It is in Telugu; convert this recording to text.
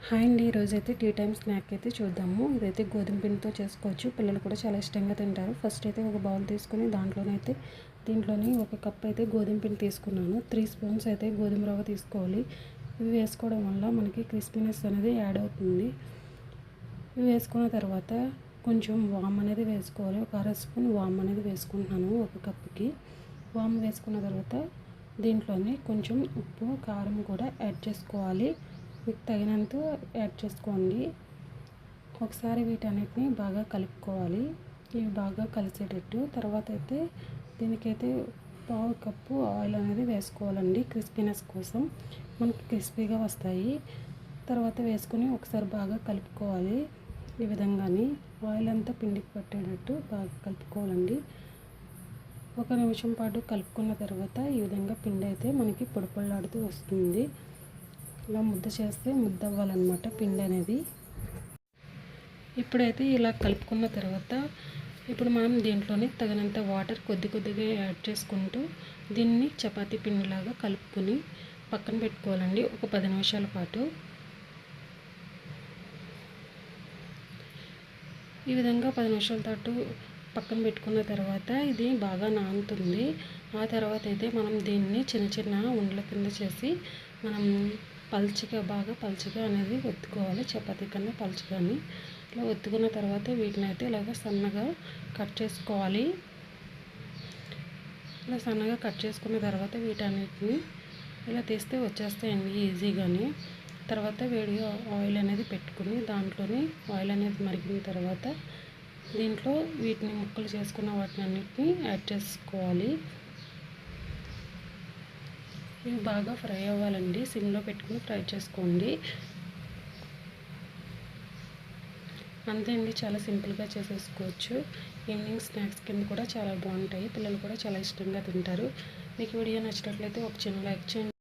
హాయ్ అండి, ఈరోజైతే టీ టైమ్ స్నాక్ అయితే చూద్దాము. ఇదైతే గోధుమ పిండితో చేసుకోవచ్చు. పిల్లలు కూడా చాలా ఇష్టంగా తింటారు. ఫస్ట్ అయితే ఒక బౌల్ తీసుకుని దీంట్లోని ఒక కప్ అయితే గోధుమ పిండి తీసుకున్నాను. 3 స్పూన్స్ అయితే గోధుమ రవ్వ తీసుకోవాలి. ఇవి వేసుకోవడం వల్ల మనకి క్రిస్పీనెస్ అనేది యాడ్ అవుతుంది. ఇవి వేసుకున్న తర్వాత కొంచెం వామ్ అనేది వేసుకోవాలి. ఒక అర స్పూన్ వామ్ అనేది వేసుకుంటున్నాను ఒక కప్కి. వామ్ వేసుకున్న తర్వాత దీంట్లోని కొంచెం ఉప్పు, కారం కూడా యాడ్ చేసుకోవాలి. మీకు తగినంత యాడ్ చేసుకోండి. ఒకసారి వీటన్నిటిని బాగా కలుపుకోవాలి. ఇవి బాగా కలిసేటట్టు. తర్వాత అయితే దీనికైతే పావు కప్పు ఆయిల్ అనేది వేసుకోవాలండి. క్రిస్పీనెస్ కోసం మనకి క్రిస్పీగా వస్తాయి. తర్వాత వేసుకొని ఒకసారి బాగా కలుపుకోవాలి. ఈ విధంగాని ఆయిల్ అంతా పిండికి పట్టేటట్టు బాగా కలుపుకోవాలండి. 1 నిమిషం పాటు కలుపుకున్న తర్వాత ఈ విధంగా పిండి అయితే మనకి పొడి పొడిలాడుతూ వస్తుంది. ఇలా ముద్ద చేస్తే ముద్ద అవ్వాలన్నమాట పిండి అనేది. ఇప్పుడైతే ఇలా కలుపుకున్న తర్వాత ఇప్పుడు మనం దీంట్లోనే తగినంత వాటర్ కొద్దిగా యాడ్ చేసుకుంటూ దీన్ని చపాతీ పిండిలాగా కలుపుకొని పక్కన పెట్టుకోవాలండి ఒక 10 నిమిషాల పాటు. ఈ విధంగా 10 నిమిషాల పాటు పక్కన పెట్టుకున్న తర్వాత ఇది బాగా నానుతుంది. ఆ తర్వాత అయితే మనం దీన్ని చిన్న ఉండల కింద చేసి మనం బాగా పల్చగా అనేది ఒత్తుకోవాలి. చపాతీ కన్నా పల్చగాని ఇలా ఒత్తుకున్న తర్వాత వీటిని అయితే ఇలాగ సన్నగా కట్ చేసుకోవాలి. ఇలా సన్నగా కట్ చేసుకున్న తర్వాత వీటన్నిటిని ఇలా తీస్తే వచ్చేస్తాయండి ఈజీగానే. తర్వాత వేడిగా ఆయిల్ అనేది పెట్టుకుని దాంట్లోని ఆయిల్ అనేది మరిగిన తర్వాత దీంట్లో వీటిని ముక్కలు చేసుకున్న వాటిని అన్నిటిని యాడ్ చేసుకోవాలి. ఇవి బాగా ఫ్రై అవ్వాలండి. సిమ్లో పెట్టుకుని ఫ్రై చేసుకోండి. అంతే అండి, చాలా సింపుల్గా చేసేసుకోవచ్చు. ఈవినింగ్ స్నాక్స్ కింద కూడా చాలా బాగుంటాయి. పిల్లలు కూడా చాలా ఇష్టంగా తింటారు. మీకు వీడియో నచ్చినట్లయితే ఒక చిన్న లైక్ చేయండి.